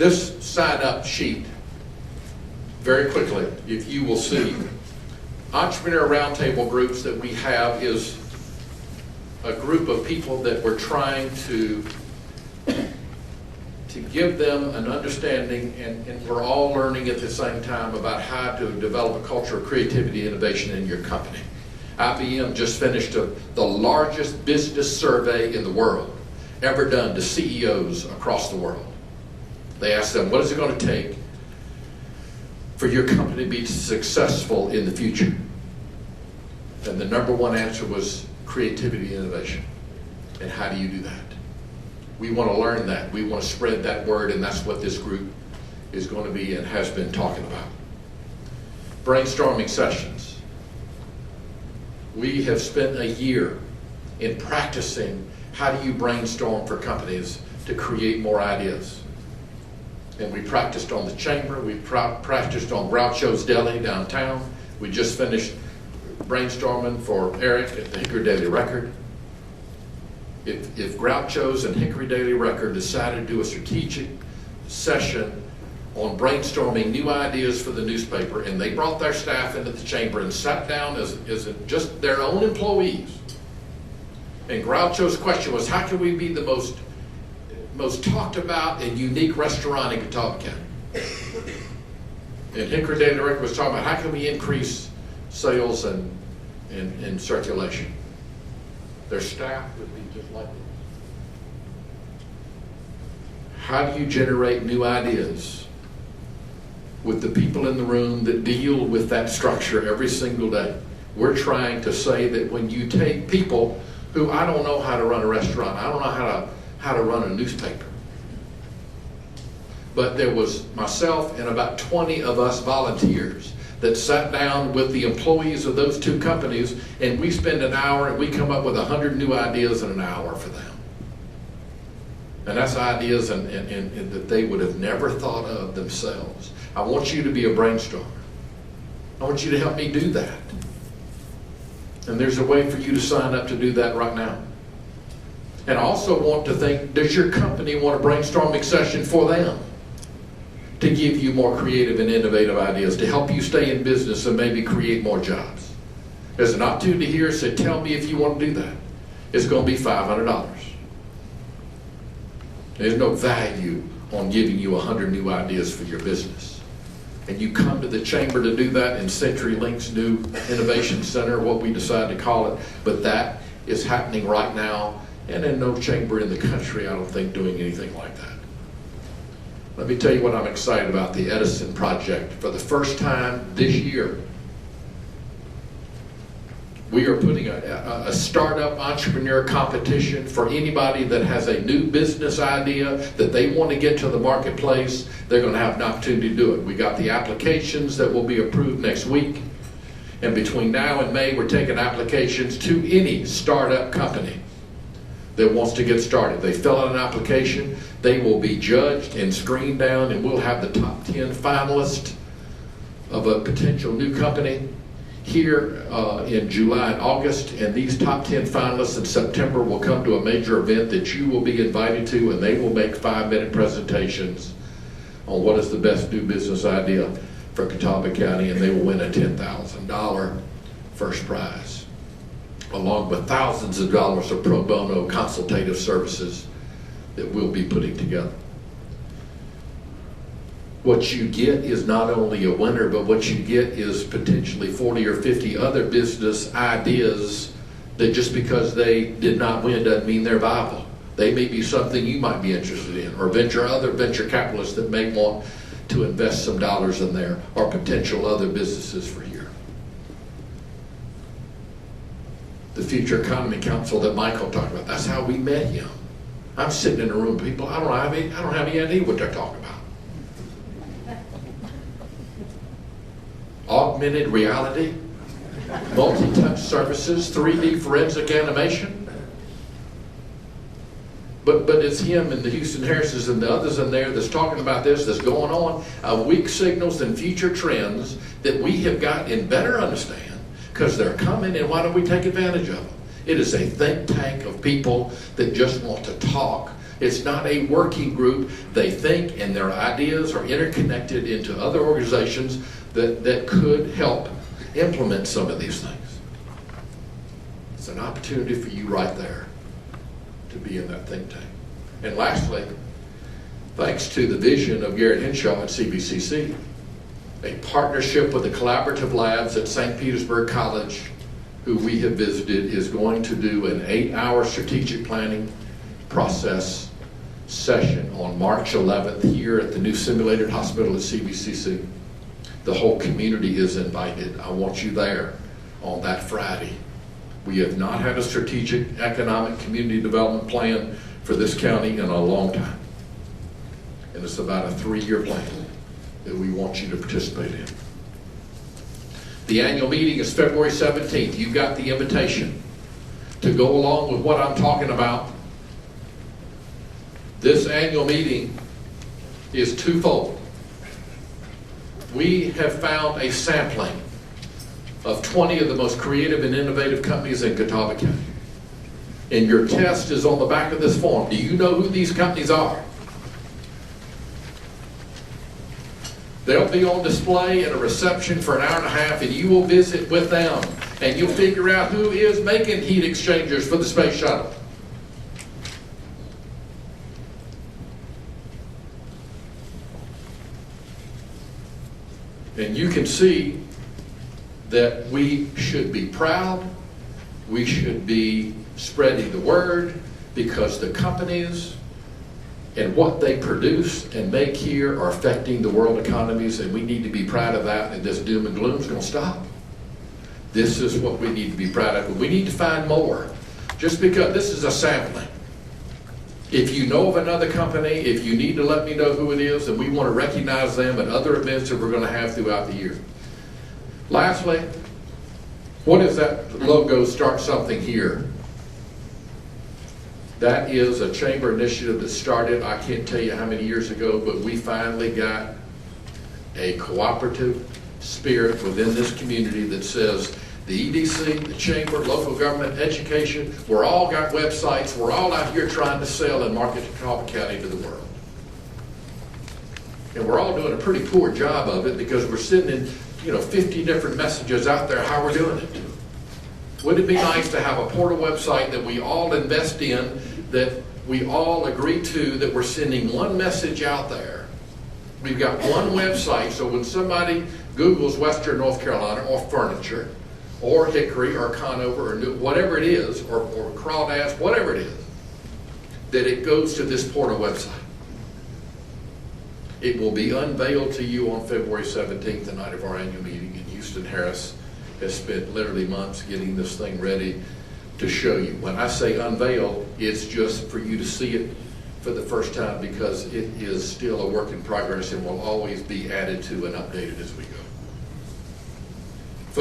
This sign-up sheet, very quickly, if you will see, Entrepreneurial Roundtable groups that we have is a group of people that we're trying to give them an understanding, and we're all learning at the same time about how to develop a culture of creativity and innovation in your company. IBM just finished the largest business survey in the world ever done to CEOs across the world. They asked them, what is it going to take for your company to be successful in the future? And the number one answer was creativity and innovation. And how do you do that? We want to learn that. We want to spread that word, and that's what this group is going to be and has been talking about. Brainstorming sessions. We have spent a year in practicing how do you brainstorm for companies to create more ideas. And we practiced on the chamber. We practiced on Groucho's Deli downtown. We just finished brainstorming for Eric at the Hickory Daily Record. If Groucho's and Hickory Daily Record decided to do a strategic session on brainstorming new ideas for the newspaper, and they brought their staff into the chamber and sat down as just their own employees, and Groucho's question was, how can we be the most talked about and unique restaurant in Catawba County? And Hickory Daily Record was talking about how can we increase sales and circulation. Their staff would be just like this. How do you generate new ideas with the people in the room that deal with that structure every single day? We're trying to say that when you take people who, I don't know how to run a restaurant, I don't know how to run a newspaper, but there was myself and about 20 of us volunteers that sat down with the employees of those two companies, and we spend an hour and we come up with 100 new ideas in an hour for them. And that's ideas and that they would have never thought of themselves. I want you to be a brainstormer. I want you to help me do that. And there's a way for you to sign up to do that right now. And I also want to think, does your company want a brainstorming session for them? To give you more creative and innovative ideas, to help you stay in business and maybe create more jobs. There's an opportunity here, so tell me if you want to do that. It's going to be $500. There's no value on giving you 100 new ideas for your business. And you come to the chamber to do that in CenturyLink's new Innovation Center, what we decide to call it, but that is happening right now, and in no chamber in the country, I don't think, doing anything like that. Let me tell you what I'm excited about, the Edison Project. For the first time this year, we are putting a startup entrepreneur competition for anybody that has a new business idea that they want to get to the marketplace. They're going to have an opportunity to do it. We got the applications that will be approved next week. And between now and May, we're taking applications to any startup company that wants to get started. They fill out an application, they will be judged and screened down, and we'll have the top 10 finalists of a potential new company here in July and August, and these top 10 finalists in September will come to a major event that you will be invited to, and they will make 5-minute presentations on what is the best new business idea for Catawba County, and they will win a $10,000 first prize, along with thousands of dollars of pro bono consultative services that we'll be putting together. What you get is not only a winner, but what you get is potentially 40 or 50 other business ideas that just because they did not win doesn't mean they're viable. They may be something you might be interested in, or other venture capitalists that may want to invest some dollars in there, or potential other businesses for here. The Future Economy Council that Michael talked about, that's how we met him. I'm sitting in a room with people, I don't have any idea what they're talking about. Augmented reality, multi-touch services, 3D forensic animation. But it's him and the Houston Harrises and the others in there that's talking about this, that's going on, weak signals and future trends that we have gotten better understand because they're coming, and why don't we take advantage of them? It is a think tank of people that just want to talk It's not a working group. They think, and their ideas are interconnected into other organizations that could help implement some of these things. It's an opportunity for you right there to be in that think tank. And lastly, thanks to the vision of Garrett Henshaw at CBCC, a partnership with the collaborative labs at St. Petersburg College, who we have visited, is going to do an 8-hour strategic planning process session on March 11th here at the new simulated hospital at CBCC. The whole community is invited. I want you there on that Friday. We have not had a strategic economic community development plan for this county in a long time. And it's about a 3-year plan that we want you to participate in. The annual meeting is February 17th. You've got the invitation to go along with what I'm talking about. This annual meeting is twofold. We have found a sampling of 20 of the most creative and innovative companies in Catawba County. And your test is on the back of this form. Do you know who these companies are? They'll be on display at a reception for an hour and a half, and you will visit with them, and you'll figure out who is making heat exchangers for the space shuttle. And you can see that we should be proud, we should be spreading the word, because the companies and what they produce and make here are affecting the world economies, and we need to be proud of that, and this doom and gloom is going to stop. This is what we need to be proud of, but we need to find more. Just because this is a sampling. If you know of another company, if you need to let me know who it is, and we want to recognize them at other events that we're going to have throughout the year. Lastly, what is that logo, Start Something Here? That is a chamber initiative that started, I can't tell you how many years ago, but we finally got a cooperative spirit within this community that says the EDC, the chamber, local government, education, we're all got websites, we're all out here trying to sell and market Catawba County to the world. And we're all doing a pretty poor job of it because we're sending 50 different messages out there how we're doing it. Wouldn't it be nice to have a portal website that we all invest in, that we all agree to, that we're sending one message out there? We've got one website, so when somebody Googles Western North Carolina or furniture, or Hickory, or Conover, or whatever it is, or Crawdads, whatever it is, that it goes to this portal website. It will be unveiled to you on February 17th, the night of our annual meeting, and Houston Harris has spent literally months getting this thing ready to show you. When I say unveil, it's just for you to see it for the first time, because it is still a work in progress and will always be added to and updated as we go.